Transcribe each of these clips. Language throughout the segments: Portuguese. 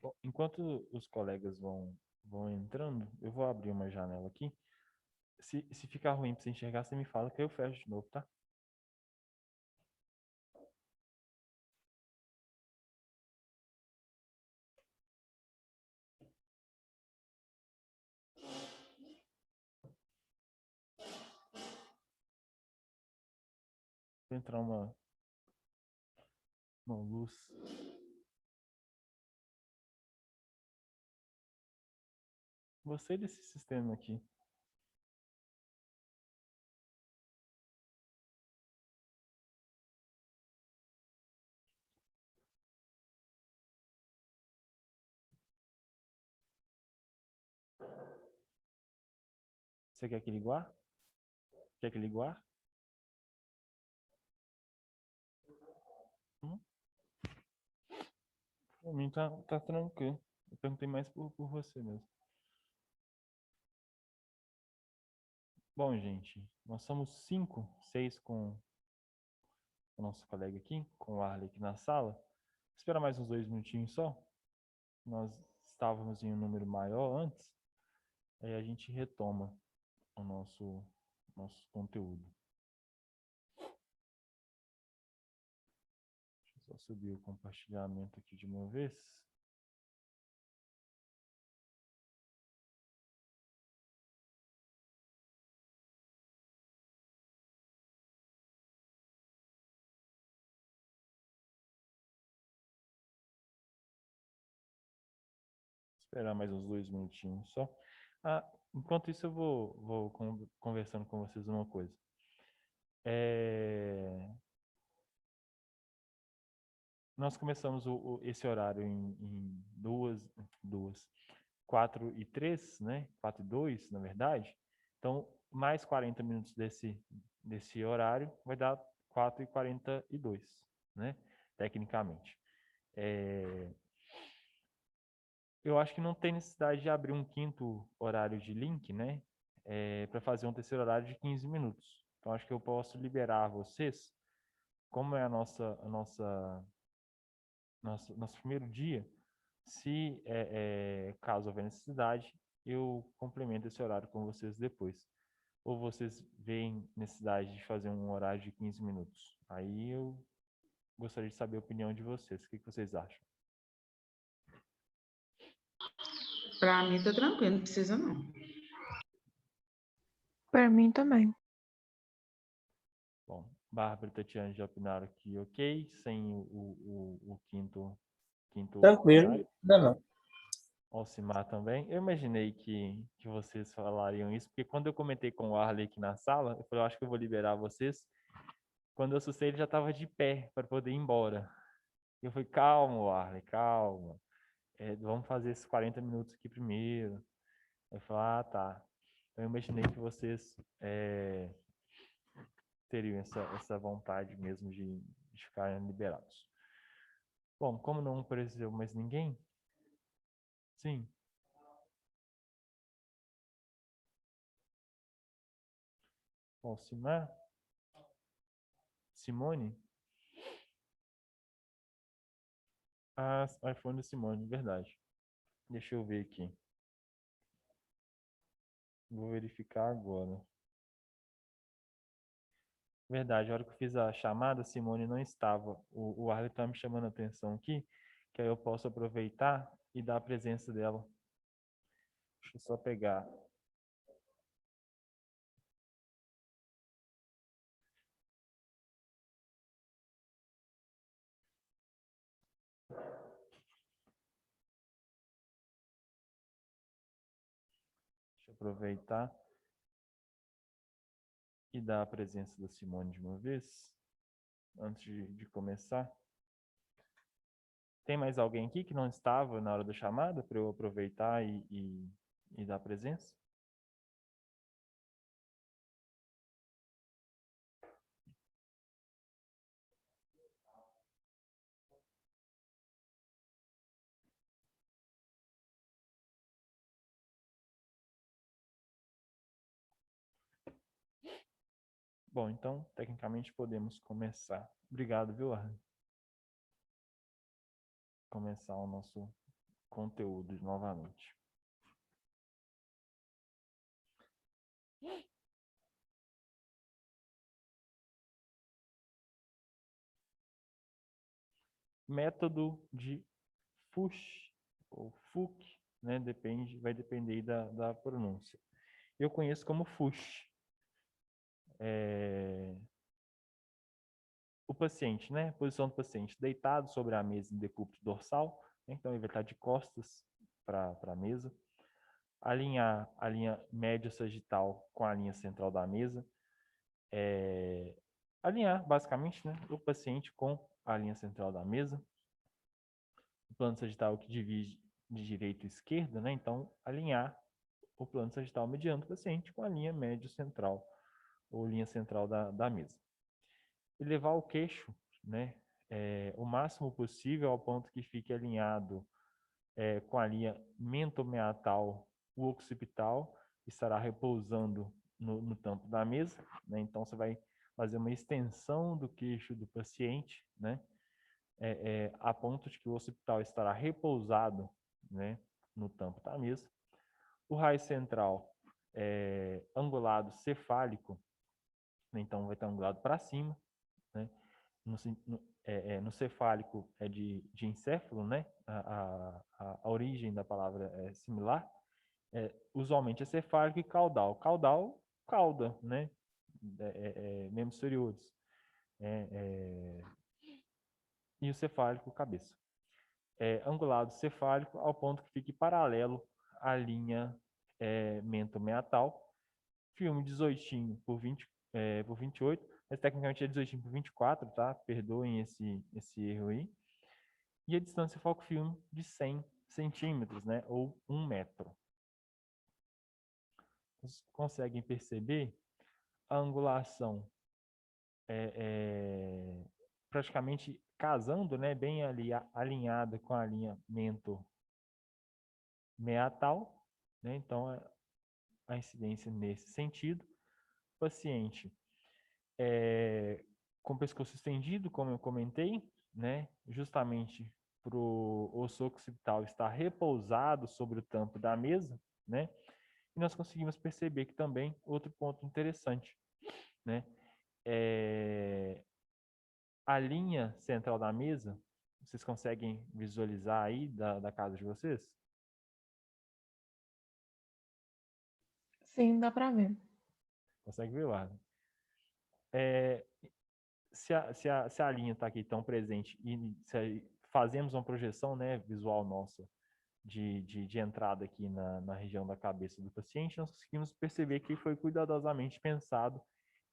Bom, enquanto os colegas vão entrando, eu vou abrir uma janela aqui. Se ficar ruim para você enxergar, você me fala que eu fecho de novo, tá? Vou entrar uma luz. Gostei desse sistema aqui. Você quer que liguar? Quer que liguar? Hum? Pra mim tá tranquilo. Eu perguntei mais por você mesmo. Bom, gente, nós somos cinco, seis com o nosso colega aqui, com o Arley aqui na sala. Espera mais uns 2 minutinhos só. Nós estávamos em um número maior antes, aí a gente retoma o nosso conteúdo. Deixa eu só subir o compartilhamento aqui de uma vez. Esperar mais uns 2 minutinhos só. Ah, enquanto isso, eu vou conversando com vocês uma coisa. Nós começamos esse horário em duas, 4:03, né? 4:02, na verdade. Então, mais 40 minutos desse horário vai dar 4:42, né? Tecnicamente. É, eu acho que não tem necessidade de abrir um quinto horário de link, né? Para fazer um terceiro horário de 15 minutos. Então, acho que eu posso liberar vocês, como é nosso primeiro dia, se caso houver necessidade, eu complemento esse horário com vocês depois. Ou vocês veem necessidade de fazer um horário de 15 minutos. Aí eu gostaria de saber a opinião de vocês. O que vocês acham? Para mim tá tranquilo, não precisa não. Para mim também. Bom, Bárbara e Tatiana já opinaram aqui, ok, sem o quinto Tranquilo, horário. ainda não. Alcimar também. Eu imaginei que vocês falariam isso, porque quando eu comentei com o Arley aqui na sala, eu falei, eu acho que eu vou liberar vocês. Quando eu assustei, ele já estava de pé para poder ir embora. E eu falei, calma, Arley, calma. Vamos fazer esses 40 minutos aqui primeiro. Eu falei, ah, tá. Então, eu imaginei que vocês teriam essa vontade mesmo de ficarem liberados. Bom, como não apareceu mais ninguém, sim. Alcimar? Simone? Ah, iPhone da Simone, verdade. Deixa eu ver aqui. Vou verificar agora. Verdade, a hora que eu fiz a chamada, a Simone não estava. O Arley está me chamando a atenção aqui, que aí eu posso aproveitar e dar a presença dela. Deixa eu só pegar. Deixa eu aproveitar e dar a presença da Simone de uma vez, antes de começar. Tem mais alguém aqui que não estava na hora da chamada para eu aproveitar e dar presença? Bom, então, tecnicamente podemos começar. Obrigado, viu, Arlen? Começar o nosso conteúdos novamente. Método de Fuchs ou Fuch, né? Vai depender aí da pronúncia. Eu conheço como Fuchs. O paciente, né? Posição do paciente deitado sobre a mesa em decúbito dorsal, né? Então ele vai estar de costas para a mesa. Alinhar a linha médio-sagital com a linha central da mesa. Alinhar, basicamente, né, o paciente com a linha central da mesa. O plano sagital que divide de direita e esquerda, né? Então, alinhar o plano sagital mediano do paciente com a linha médio-central, ou linha central da mesa. Elevar o queixo, né? O máximo possível ao ponto que fique alinhado com a linha mentomeatal, o occipital estará repousando no tampo da mesa, né? Então, você vai fazer uma extensão do queixo do paciente, né? A ponto de que o occipital estará repousado, né, no tampo da mesa. O raio central angulado cefálico, né? Então vai estar angulado para cima, né? No cefálico é de encéfalo, né? A origem da palavra é similar. Usualmente é cefálico e caudal. Caudal, cauda, né? Membros superiores. E o cefálico, cabeça. Angulado cefálico ao ponto que fique paralelo à linha mentomeatal. Filme 18 por 28, mas tecnicamente é 18 por 24, tá? Perdoem esse erro aí. E a distância foco-filme de 100 centímetros, né? Ou 1 metro. Vocês conseguem perceber a angulação praticamente casando, né? Bem ali alinhada com a linha mento-meatal, né? Então, a incidência nesse sentido. O paciente com o pescoço estendido, como eu comentei, né? Justamente para o osso occipital estar repousado sobre o tampo da mesa, né? E nós conseguimos perceber que também, outro ponto interessante, né? A linha central da mesa, vocês conseguem visualizar aí da casa de vocês? Sim, dá para ver. Consegue ver lá? Se a linha está aqui tão presente e se fazemos uma projeção, né, visual nossa de entrada aqui na região da cabeça do paciente, nós conseguimos perceber que foi cuidadosamente pensado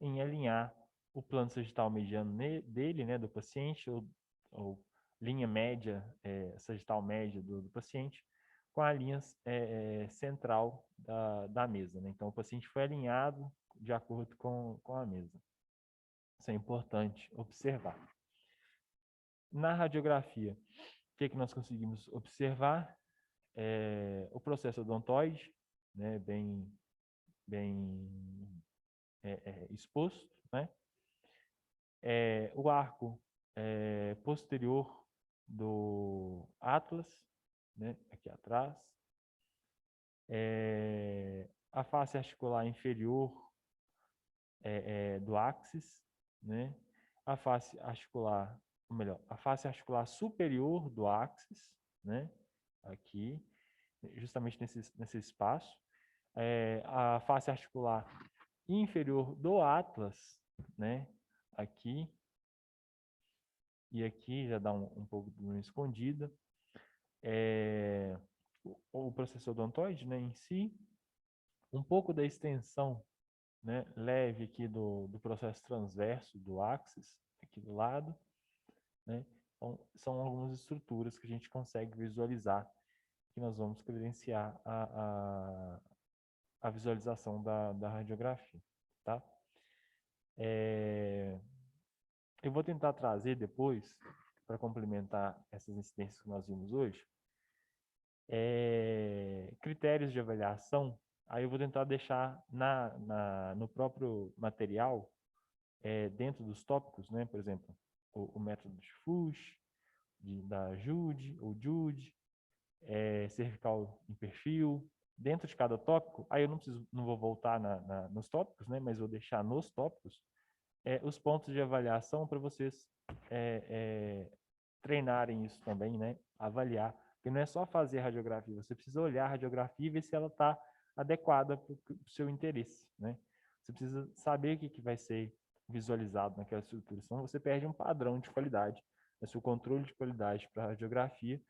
em alinhar o plano sagital mediano dele, né, do paciente, ou linha média, sagital média do paciente, com a linha central da mesa, né? Então, o paciente foi alinhado de acordo com a mesa. Isso é importante observar. Na radiografia, o que nós conseguimos observar? O processo odontoide, né, bem exposto, né? O arco posterior do atlas, né, aqui atrás. A face articular inferior do axis, né? A face articular, ou melhor, a face articular superior do axis, né? Aqui, justamente nesse espaço. A face articular inferior do atlas, né? Aqui. E aqui já dá um pouco de uma escondida. O processo odontoide, né, em si. Um pouco da extensão, né, leve aqui do processo transverso do axis, aqui do lado, né? Então, são algumas estruturas que a gente consegue visualizar, que nós vamos credenciar a visualização da radiografia, tá? Eu vou tentar trazer depois, para complementar essas incidências que nós vimos hoje, critérios de avaliação. Aí eu vou tentar deixar no próprio material, dentro dos tópicos, né? Por exemplo, o método de Fuchs, da Jude, ou Jude, cervical em perfil, dentro de cada tópico. Aí eu não vou voltar nos tópicos, né? Mas vou deixar nos tópicos os pontos de avaliação para vocês treinarem isso também, né? Avaliar. Porque não é só fazer a radiografia, você precisa olhar a radiografia e ver se ela está adequada para o seu interesse, né? Você precisa saber o que vai ser visualizado naquela estrutura, senão você perde um padrão de qualidade. Esse controle de qualidade para a radiografia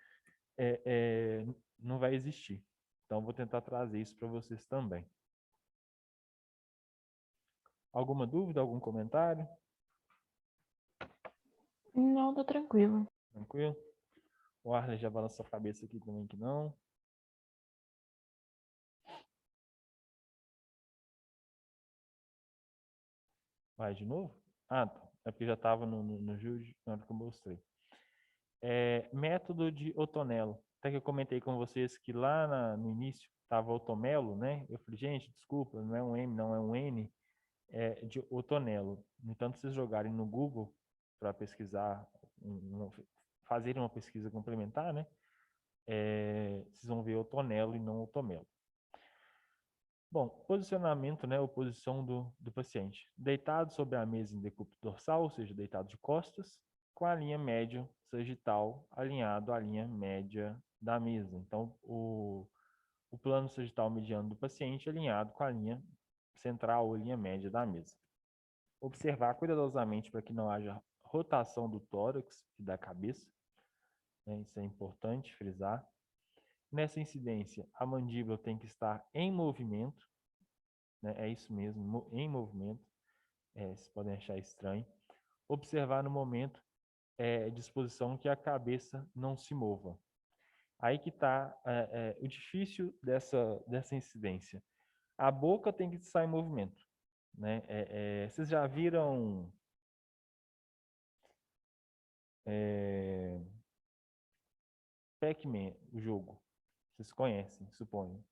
não vai existir. Então, vou tentar trazer isso para vocês também. Alguma dúvida, algum comentário? Não, tá tranquilo. Tranquilo? O Arley já balançou a cabeça aqui também que não. Vai de novo? Ah, tá. É porque já estava no Jude na hora que eu mostrei. Método de Otonello. Até que eu comentei com vocês que lá no início estava Otomelo, né? Eu falei, gente, desculpa, não é um M, não é um N, é de Otonello. No entanto, vocês jogarem no Google para pesquisar, fazerem uma pesquisa complementar, né? Vocês vão ver Otonello e não Otomelo. Bom, posicionamento, né, ou posição do paciente. Deitado sobre a mesa em decúbito dorsal, ou seja, deitado de costas, com a linha média sagital alinhado à linha média da mesa. Então, o plano sagital mediano do paciente alinhado com a linha central ou linha média da mesa. Observar cuidadosamente para que não haja rotação do tórax e da cabeça. Né, isso é importante frisar. Nessa incidência, a mandíbula tem que estar em movimento, né? É isso mesmo, em movimento. Vocês podem achar estranho. Observar no momento disposição que a cabeça não se mova. Aí que está o difícil dessa incidência. A boca tem que estar em movimento. Né? Vocês já viram Pac-Man, o jogo? Vocês conhecem, suponho.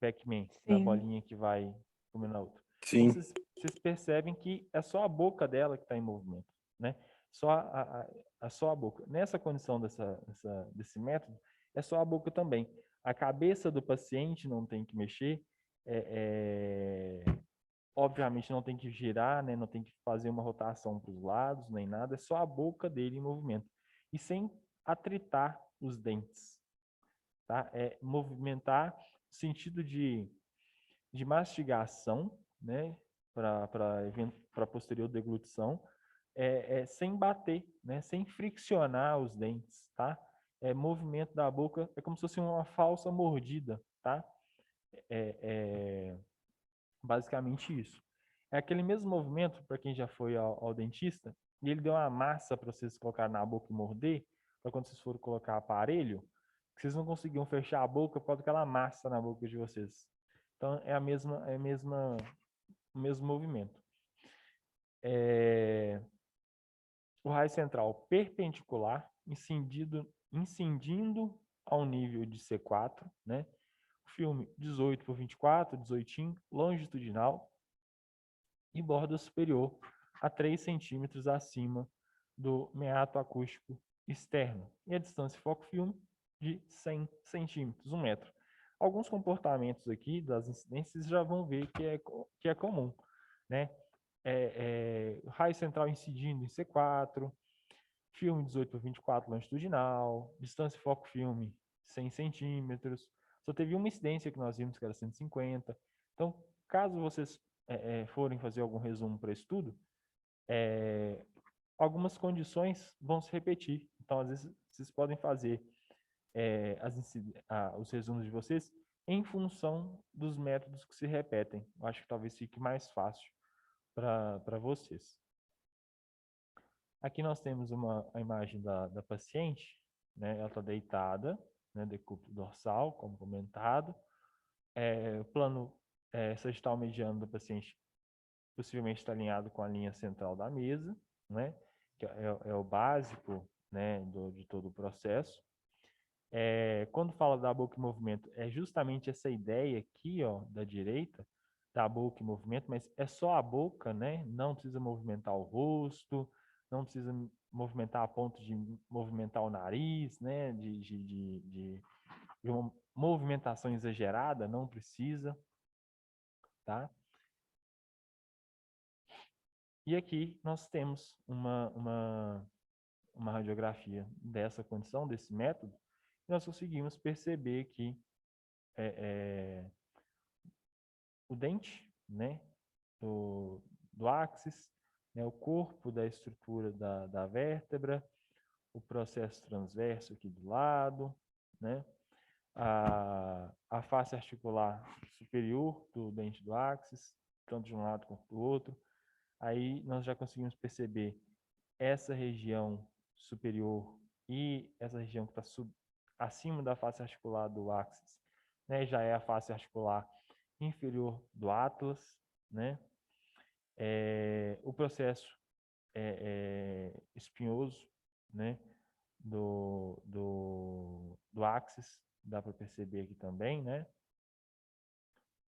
Pac-Man, da bolinha que vai comendo a outra. Sim. Então, vocês percebem que é só a boca dela que está em movimento, né? Só a boca. Nessa condição desse método, é só a boca também. A cabeça do paciente não tem que mexer, obviamente não tem que girar, né? Não tem que fazer uma rotação para os lados, nem nada, é só a boca dele em movimento. E sem atritar os dentes, tá? Movimentar no sentido de mastigação, né? Para posterior deglutição, sem bater, né? Sem friccionar os dentes, tá? Movimento da boca é como se fosse uma falsa mordida, tá? Basicamente isso. É aquele mesmo movimento, para quem já foi ao dentista, e ele deu uma massa para vocês colocar na boca e morder, para quando vocês forem colocar aparelho, que vocês não conseguiam fechar a boca por causa daquela massa na boca de vocês. Então, o mesmo movimento. O raio central perpendicular, incidindo ao nível de C4, né? O filme 18x24, 18, longitudinal, e borda superior a 3 centímetros acima do meato acústico externo. E a distância foco-filme de 100 centímetros, 1 metro. Alguns comportamentos aqui das incidências já vão ver que é comum, né? Raio central incidindo em C4, filme 18x24 longitudinal, distância foco-filme 100 centímetros. Só teve uma incidência que nós vimos que era 150. Então, caso vocês forem fazer algum resumo para estudo, algumas condições vão se repetir. Então, às vezes, vocês podem fazer os resumos de vocês em função dos métodos que se repetem. Eu acho que talvez fique mais fácil para vocês. Aqui nós temos a imagem da paciente, né? Ela está deitada, né? Decúbito dorsal, como comentado. O plano sagital mediano do paciente possivelmente está alinhado com a linha central da mesa, né? Que é o básico, né? De todo o processo. Quando fala da boca em movimento, é justamente essa ideia aqui, ó, da direita, da boca em movimento, mas é só a boca, né? Não precisa movimentar o rosto, não precisa movimentar a ponto de movimentar o nariz, né? De uma movimentação exagerada, não precisa, tá? E aqui nós temos uma radiografia dessa condição, desse método, e nós conseguimos perceber que o dente, né, do áxis, né, o corpo da estrutura da vértebra, o processo transverso aqui do lado, né, a face articular superior do dente do áxis, tanto de um lado quanto do outro. Aí nós já conseguimos perceber essa região superior e essa região que está acima da face articular do áxis, né, já é a face articular inferior do atlas, né? O processo espinhoso, né, do áxis, dá para perceber aqui também, né?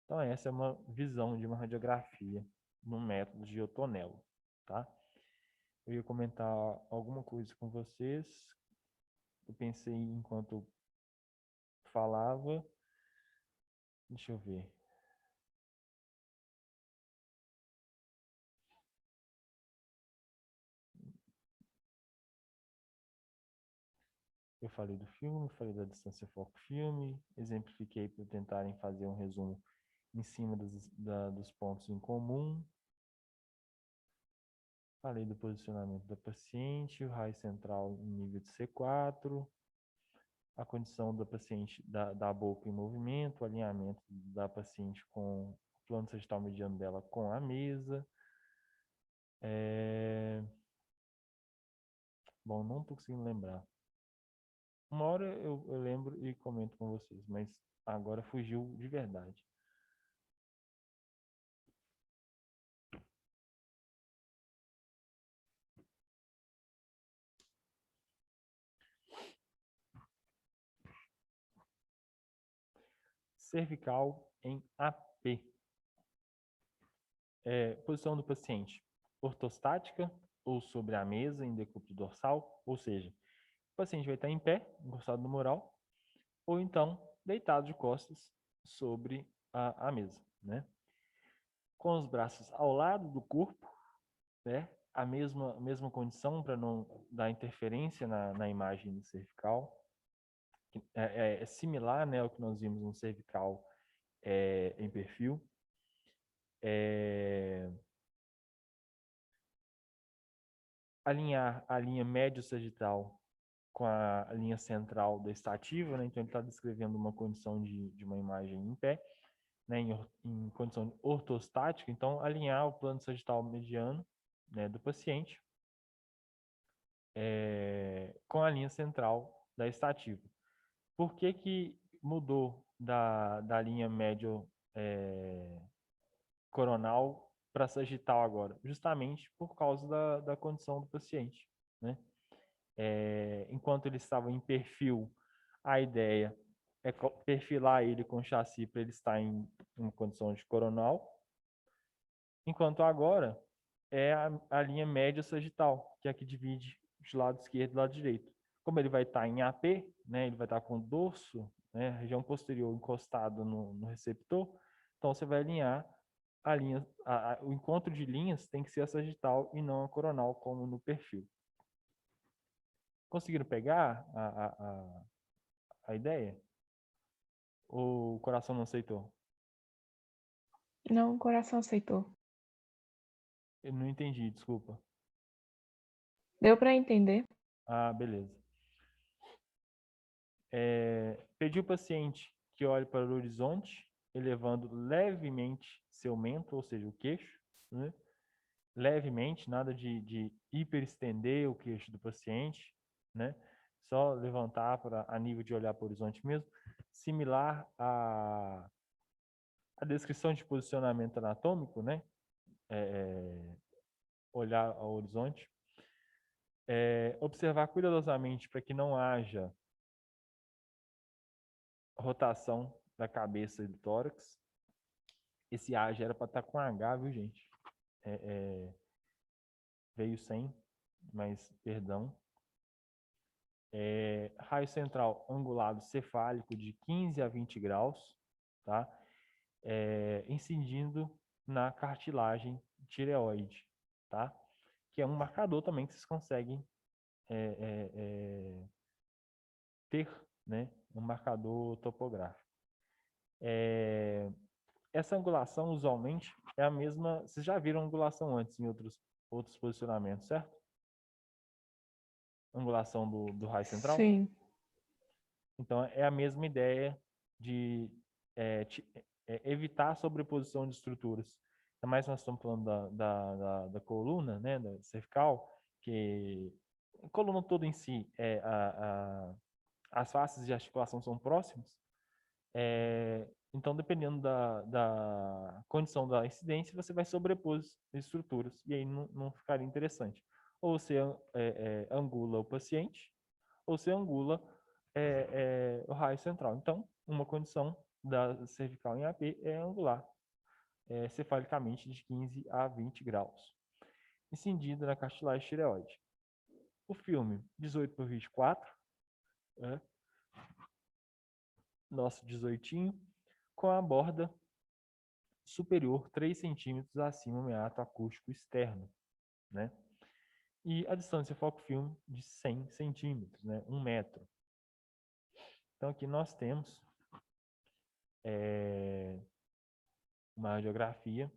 Então essa é uma visão de uma radiografia no método de Ottonello, tá? Eu ia comentar alguma coisa com vocês, eu pensei enquanto falava, deixa eu ver. Eu falei do filme, falei da distância foco-filme, exemplifiquei para tentarem fazer um resumo em cima dos pontos em comum. Falei do posicionamento da paciente, o raio central em nível de C4, a condição da paciente da boca em movimento, o alinhamento da paciente com o plano sagital mediano dela com a mesa. Bom, não estou conseguindo lembrar. Uma hora eu lembro e comento com vocês, mas agora fugiu de verdade. Cervical em AP. Posição do paciente ortostática ou sobre a mesa em decúbito dorsal, ou seja, o paciente vai estar em pé, encostado no mural, ou então deitado de costas sobre a mesa, né? Com os braços ao lado do corpo, né? A mesma condição para não dar interferência na imagem cervical. É similar, né, ao que nós vimos no cervical em perfil. Alinhar a linha médio-sagital com a linha central da estativa, né? Então ele está descrevendo uma condição de uma imagem em pé, né? Em condição ortostática. Então alinhar o plano sagital mediano, né, do paciente com a linha central da estativa. Por que mudou da linha médio coronal para sagital agora? Justamente por causa da condição do paciente, né? Enquanto ele estava em perfil, a ideia é perfilar ele com chassi para ele estar em uma condição de coronal, enquanto agora é a linha média sagital, que é a que divide de lado esquerdo e lado direito. Como ele vai estar em AP, né, ele vai estar com o dorso, né, a região posterior encostado no receptor, então você vai alinhar a linha, o encontro de linhas tem que ser a sagital e não a coronal, como no perfil. Conseguiram pegar a ideia? Ou o coração não aceitou? Não, o coração aceitou. Eu não entendi, desculpa. Deu para entender? Ah, beleza. Pedir ao paciente que olhe para o horizonte, elevando levemente seu mento, ou seja, o queixo, né? Levemente, nada de hiperestender o queixo do paciente, né? Só levantar a nível de olhar para o horizonte mesmo, similar à descrição de posicionamento anatômico, né? Olhar ao horizonte. Observar cuidadosamente para que não haja rotação da cabeça e do tórax. Esse A já era para estar com H, viu, gente? Veio sem. mas perdão. Raio central angulado cefálico de 15 a 20 graus, tá? Incidindo na cartilagem tireoide, tá? Que é um marcador também que vocês conseguem ter, né? Um marcador topográfico. Essa angulação, usualmente, é a mesma... Vocês já viram angulação antes em outros posicionamentos, certo? Angulação do raio central? Sim. Então, é a mesma ideia de evitar a sobreposição de estruturas. Ainda mais nós estamos falando da coluna, né, da cervical, que a coluna toda em si, as faces de articulação são próximas. Então, dependendo da condição da incidência, você vai sobrepor estruturas, e aí não ficaria interessante. Ou você angula o paciente, ou você angula o raio central. Então, uma condição da cervical em AP é angular, cefalicamente de 15 a 20 graus, incidido na cartilagem tireoide. O filme 18 por 24, nosso 18, com a borda superior 3 centímetros acima do meato acústico externo, né? E a distância foco-filme de 100 centímetros, né? 1 metro. Então, aqui nós temos uma radiografia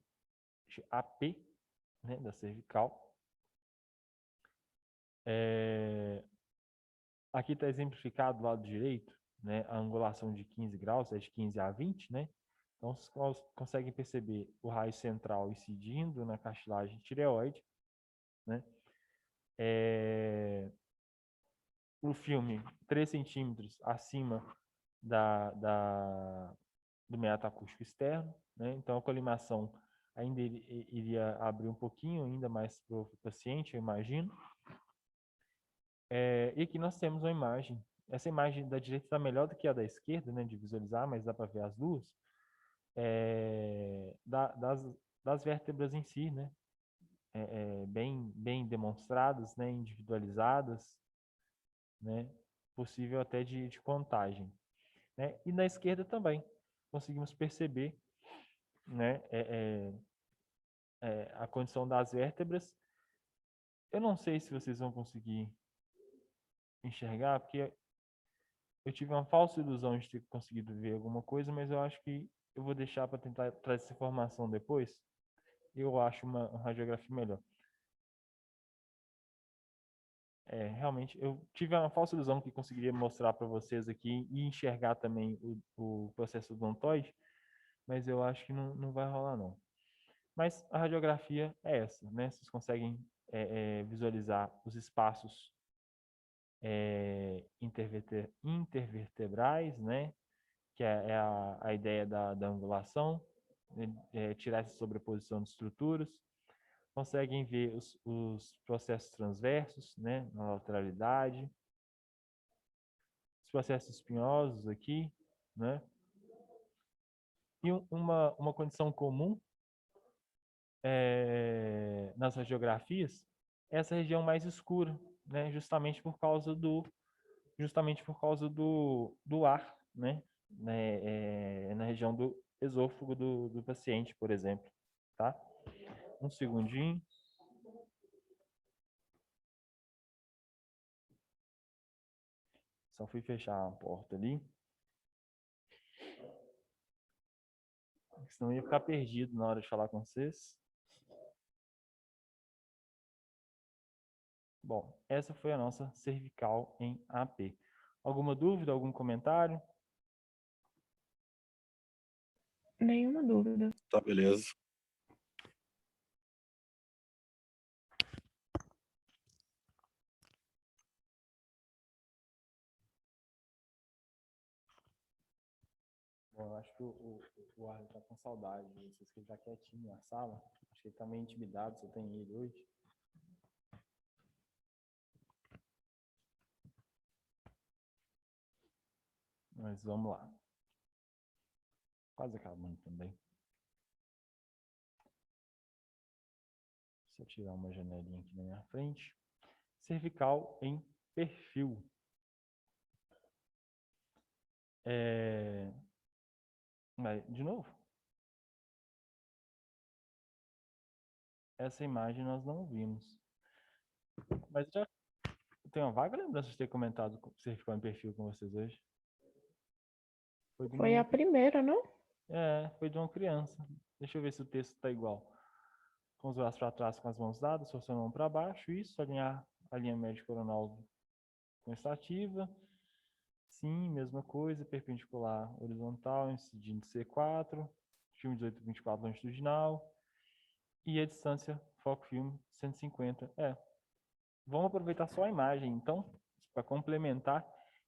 de AP, né, da cervical. Aqui está exemplificado do lado direito, né, a angulação de 15 graus, é de 15 a 20, né? Então, vocês conseguem perceber o raio central incidindo na cartilagem tireoide, né? O filme 3 centímetros acima do meato acústico externo, né? Então, a colimação ainda iria abrir um pouquinho ainda mais para o paciente, eu imagino. E aqui nós temos uma imagem. Essa imagem da direita está melhor do que a da esquerda, né, de visualizar, mas dá para ver as duas. Das vértebras em si, né? Bem demonstradas, né, individualizadas, né? Possível até de contagem. Né? E na esquerda também conseguimos perceber, né, a condição das vértebras. Eu não sei se vocês vão conseguir enxergar, porque eu tive uma falsa ilusão de ter conseguido ver alguma coisa, mas eu acho que eu vou deixar para tentar trazer essa informação depois. Eu acho uma radiografia melhor. Realmente, eu tive uma falsa ilusão que conseguiria mostrar para vocês aqui e enxergar também o processo odontoide, mas eu acho que não vai rolar, não. Mas a radiografia é essa, né? Vocês conseguem visualizar os espaços intervertebrais, né? Que é a ideia da angulação, tirar essa sobreposição de estruturas. Conseguem ver os processos transversos, né? Na lateralidade. Os processos espinhosos aqui, né? E uma condição comum nas radiografias, essa região mais escura, né? Justamente por causa do ar, né? Na região do esôfago do paciente, por exemplo, tá? Um segundinho. Só fui fechar a porta ali. Senão eu ia ficar perdido na hora de falar com vocês. Bom, essa foi a nossa cervical em AP. Alguma dúvida, algum comentário? Nenhuma dúvida. Tá, beleza. Bom, eu acho que o Arlen tá com saudade de vocês, que ele tá quietinho na sala. Acho que ele tá meio intimidado, só tem ele hoje. Mas vamos lá. Quase acabando também. Só tirar uma janelinha aqui na minha frente. cervical em perfil. De novo. Essa imagem nós não vimos. Mas já tenho uma vaga lembrança de ter comentado cervical em perfil com vocês hoje. Foi a primeira, não? Foi de uma criança. Deixa eu ver se o texto está igual. Com os braços para trás, com as mãos dadas, torcendo a mão para baixo. Isso, alinhar a linha média coronal com estativa. Sim, mesma coisa. Perpendicular horizontal, incidindo C4. Filme 18-24 longitudinal. E a distância, foco filme 150. Vamos aproveitar só a imagem, então, para complementar.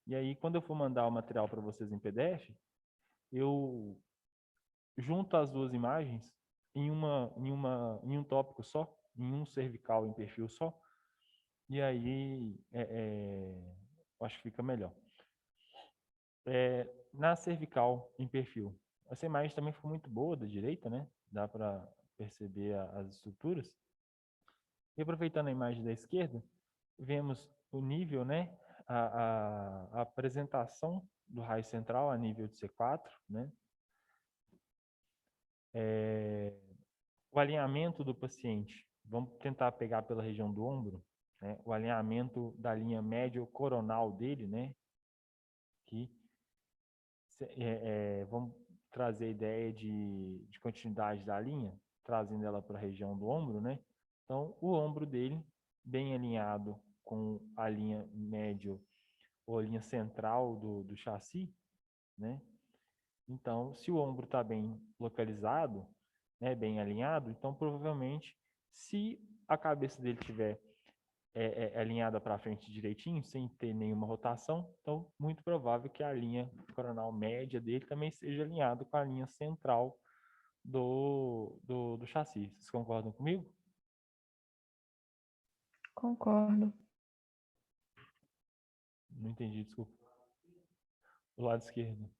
E aí, quando eu for mandar o material para vocês em PDF, eu junto as duas imagens em um tópico só, em um cervical em perfil só, e aí acho que fica melhor. Na cervical em perfil, essa imagem também ficou muito boa da direita, né? Dá para perceber as estruturas. E aproveitando a imagem da esquerda, vemos o nível, né? A apresentação do raio central a nível de C4, né? O alinhamento do paciente, vamos tentar pegar pela região do ombro, né? O alinhamento da linha médio-coronal dele, né? Aqui, vamos trazer a ideia de continuidade da linha, trazendo ela para a região do ombro, né? Então, o ombro dele, bem alinhado com a linha médio ou a linha central do chassi, né? Então, se o ombro está bem localizado, né, bem alinhado, então provavelmente, se a cabeça dele estiver alinhada para frente direitinho, sem ter nenhuma rotação, então muito provável que a linha coronal média dele também seja alinhada com a linha central do chassi. Vocês concordam comigo? Concordo. Não entendi, desculpa. Do lado esquerdo.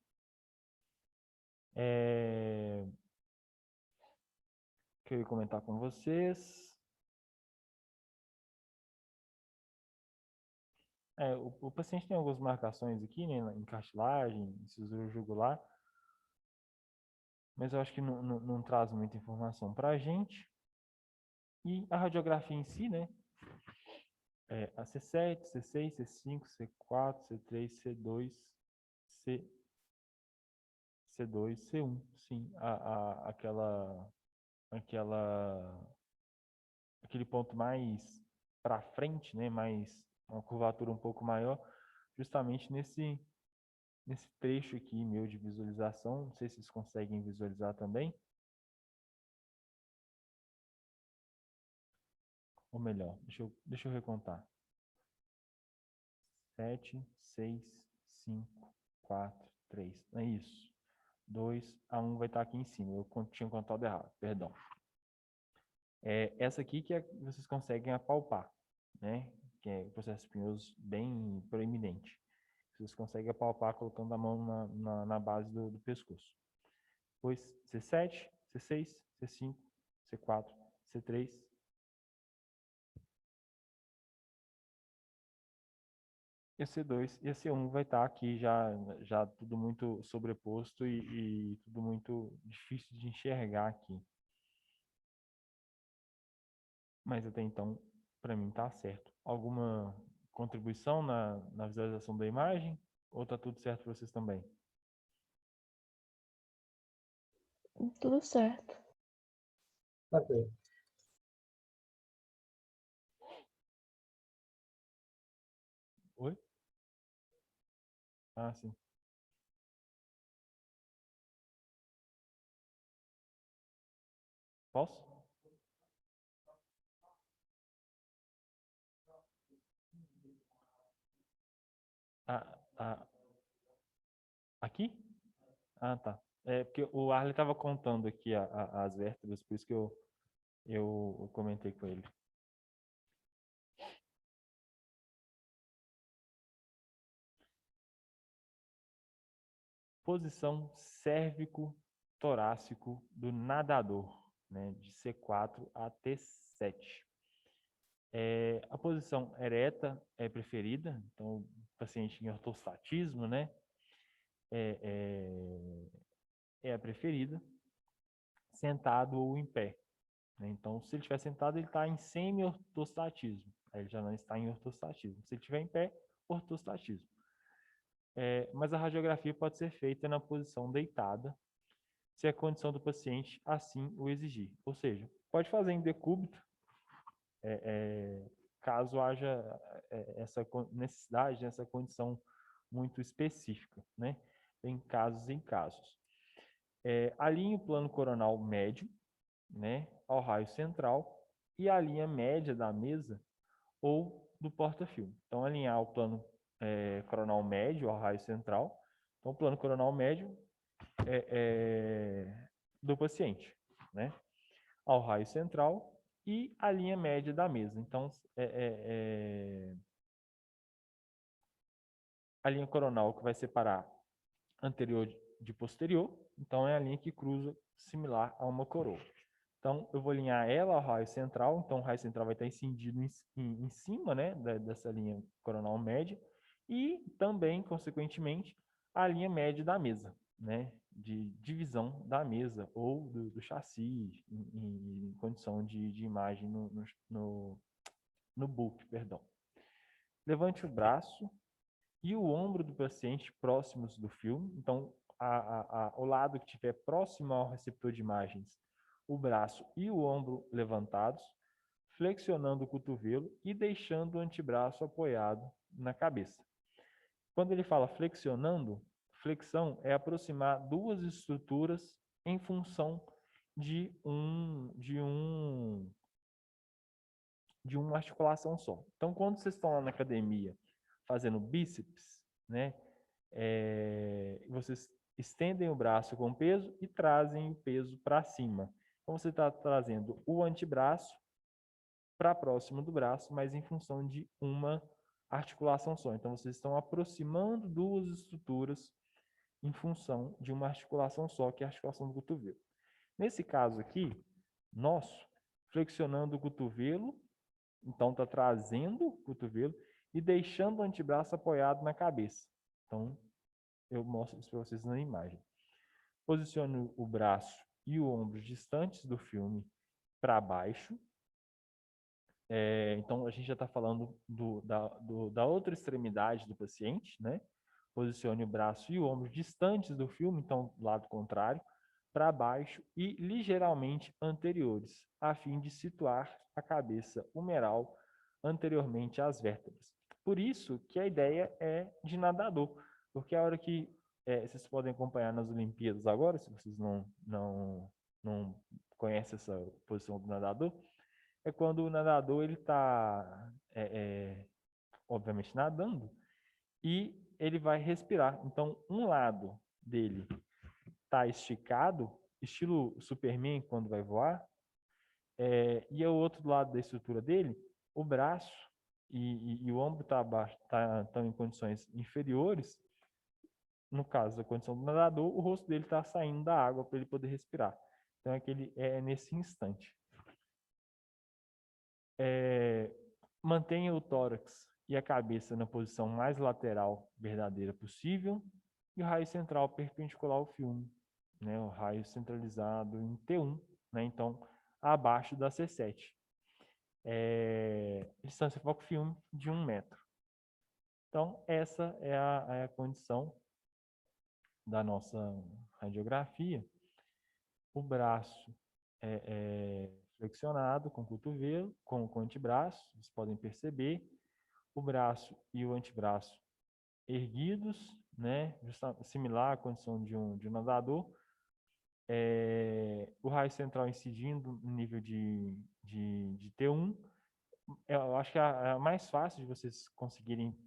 Que eu ia comentar com vocês. O paciente tem algumas marcações aqui, né, em cartilagem, incisura jugular, mas eu acho que não traz muita informação para a gente. E a radiografia em si, né, a C7, C6, C5, C4, C3, C2, C2, C1, sim, aquele ponto mais para frente, né, mais uma curvatura um pouco maior, justamente nesse trecho aqui meu de visualização. Não sei se vocês conseguem visualizar também. Ou melhor, deixa eu recontar. 7, 6, 5, 4, 3. É isso. 2 a 1 vai estar aqui em cima. Eu tinha contado errado, perdão. Essa aqui que vocês conseguem apalpar, né? Que é o processo espinhoso bem proeminente. Vocês conseguem apalpar colocando a mão na base do pescoço. Depois C7, C6, C5, C4, C3. E C2 e C1 vai estar aqui já tudo muito sobreposto e tudo muito difícil de enxergar aqui. Mas até então, para mim, tá certo. Alguma contribuição na visualização da imagem? Ou tá tudo certo para vocês também? Tudo certo. Tá bem. Oi? Ah, sim. Posso? Ah, aqui? Ah, tá. Porque o Arley estava contando aqui as vértebras, por isso que eu comentei com ele. Posição cérvico-torácico do nadador, né, de C4 a T7. A posição ereta é preferida, então o paciente em ortostatismo, né, é a preferida, sentado ou em pé, né? Então, se ele estiver sentado, ele está em semi-ortostatismo, aí ele já não está em ortostatismo. Se ele estiver em pé, ortostatismo. Mas a radiografia pode ser feita na posição deitada, se a condição do paciente assim o exigir. Ou seja, pode fazer em decúbito, caso haja essa necessidade, essa condição muito específica, né? Em casos em casos. Alinhe o plano coronal médio, né, ao raio central e a linha média da mesa ou do porta-filme. Então, alinhar o plano coronal médio ao raio central. Então, o plano coronal médio do paciente, né, ao raio central e a linha média da mesa. Então, a linha coronal que vai separar anterior de posterior, então é a linha que cruza similar a uma coroa. Então, eu vou alinhar ela ao raio central, então o raio central vai estar incidido em cima, né, dessa linha coronal média, e também, consequentemente, a linha média da mesa, né, de divisão da mesa ou do chassi em condição de imagem no book, perdão. Levante o braço e o ombro do paciente próximos do filme, então o lado que estiver próximo ao receptor de imagens, o braço e o ombro levantados, flexionando o cotovelo e deixando o antebraço apoiado na cabeça. Quando ele fala flexionando, flexão é aproximar duas estruturas em função de uma articulação só. Então, quando vocês estão lá na academia fazendo bíceps, né, vocês estendem o braço com peso e trazem o peso para cima. Então, você está trazendo o antebraço para próximo do braço, mas em função de uma articulação só. Então, vocês estão aproximando duas estruturas em função de uma articulação só, que é a articulação do cotovelo. Nesse caso aqui, nosso, flexionando o cotovelo, então está trazendo o cotovelo e deixando o antebraço apoiado na cabeça. Então, eu mostro isso para vocês na imagem. Posicione o braço e o ombro distantes do filme para baixo. Então, a gente já está falando da outra extremidade do paciente, né? Posicione o braço e o ombro distantes do filme, então, do lado contrário, para baixo e ligeiramente anteriores, a fim de situar a cabeça humeral anteriormente às vértebras. Por isso que a ideia é de nadador, porque a hora que vocês podem acompanhar nas Olimpíadas agora, se vocês não conhecem essa posição do nadador, é quando o nadador ele está, obviamente, nadando e ele vai respirar. Então, um lado dele está esticado, estilo Superman quando vai voar, e o outro lado da estrutura dele, o braço e o ombro estão em condições inferiores. No caso da condição do nadador, o rosto dele está saindo da água para ele poder respirar. Então, é nesse instante. Mantenha o tórax e a cabeça na posição mais lateral verdadeira possível e o raio central perpendicular ao filme, né? O raio centralizado em T1, né? Então, abaixo da C7. Distância foco-filme de 1 metro. Então, essa é a condição da nossa radiografia. O braço flexionado com o cotovelo, com o antebraço, vocês podem perceber. O braço e o antebraço erguidos, né? Similar à condição de um nadador. O raio central incidindo no nível de T1. Eu acho que é mais fácil de vocês conseguirem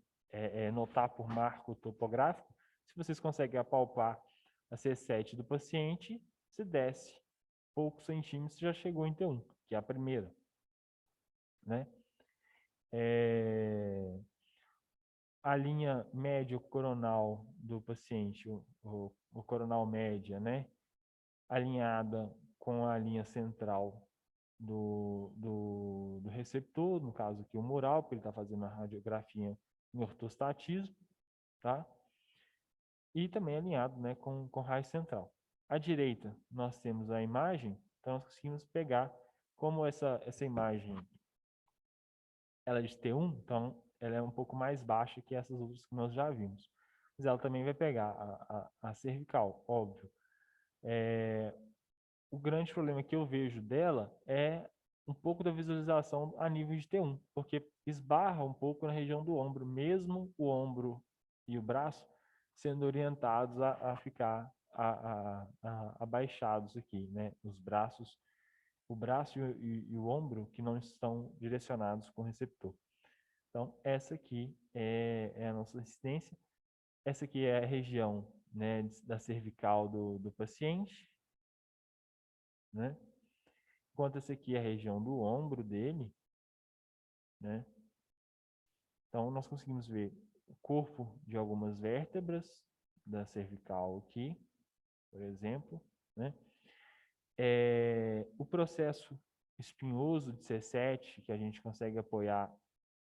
notar por marco topográfico. Se vocês conseguem apalpar a C7 do paciente, se desce poucos centímetros, já chegou em T1, que é a primeira, né? A linha médio-coronal do paciente, o coronal média, né? Alinhada com a linha central do receptor, no caso aqui o mural, porque ele está fazendo a radiografia em ortostatismo, tá? E também alinhado, né, com raio central. À direita, nós temos a imagem, então nós conseguimos pegar como essa imagem ela é de T1, então ela é um pouco mais baixa que essas outras que nós já vimos. Mas ela também vai pegar a cervical, óbvio. O grande problema que eu vejo dela é um pouco da visualização a nível de T1, porque esbarra um pouco na região do ombro, mesmo o ombro e o braço sendo orientados a ficar abaixados aqui, né? Os braços, o braço e o ombro que não estão direcionados com o receptor. Então, essa aqui é a nossa assistência. Essa aqui é a região, né, da cervical do paciente, né? Enquanto essa aqui é a região do ombro dele, né? Então, nós conseguimos ver o corpo de algumas vértebras da cervical aqui, por exemplo, né? O processo espinhoso de C7, que a gente consegue apoiar,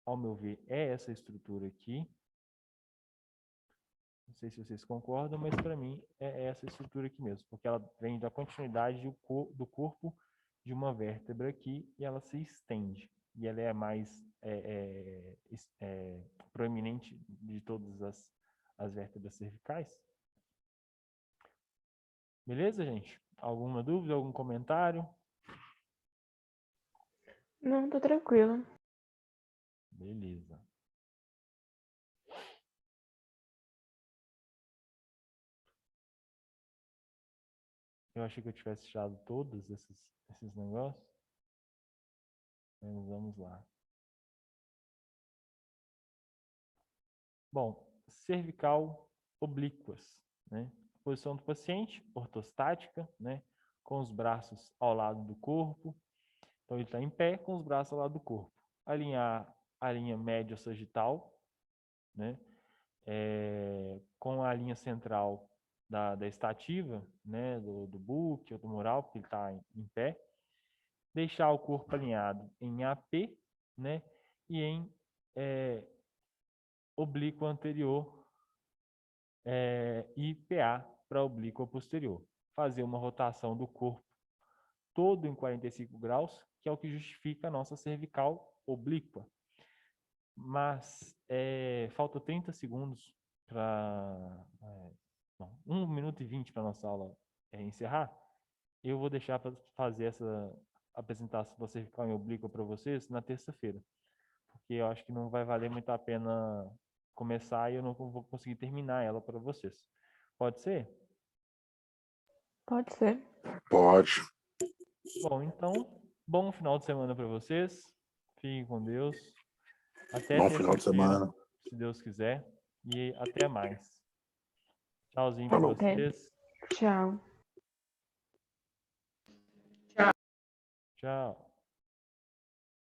ao meu ver, é essa estrutura aqui. Não sei se vocês concordam, mas para mim é essa estrutura aqui mesmo, porque ela vem da continuidade do corpo de uma vértebra aqui e ela se estende. E ela é a mais proeminente de todas as vértebras cervicais. Beleza, gente? Alguma dúvida, algum comentário? Não, tô tranquilo. Beleza. Eu achei que eu tivesse tirado todos esses negócios. Mas vamos lá. Bom, cervical oblíquas, né? Posição do paciente, ortostática, né? Com os braços ao lado do corpo. Então, ele está em pé com os braços ao lado do corpo. Alinhar a linha médio-sagital, né? Com a linha central da estativa, né? Do buque ou do mural, porque ele está em pé. Deixar o corpo alinhado em AP, né? E em oblíquo anterior e PA para oblíqua posterior. Fazer uma rotação do corpo todo em 45 graus, que é o que justifica a nossa cervical oblíqua. Mas falta 30 segundos para... 1 minuto e 20 para a nossa aula encerrar. Eu vou deixar para fazer essa apresentação da cervical em oblíqua para vocês na terça-feira. Porque eu acho que não vai valer muito a pena começar e eu não vou conseguir terminar ela para vocês. Pode ser? Pode ser. Pode. Bom, então, bom final de semana para vocês. Fiquem com Deus. Até Bom final de terça-feira, semana. se Deus quiser. E até mais. Tchauzinho para Falou. vocês. Tchau. Tchau.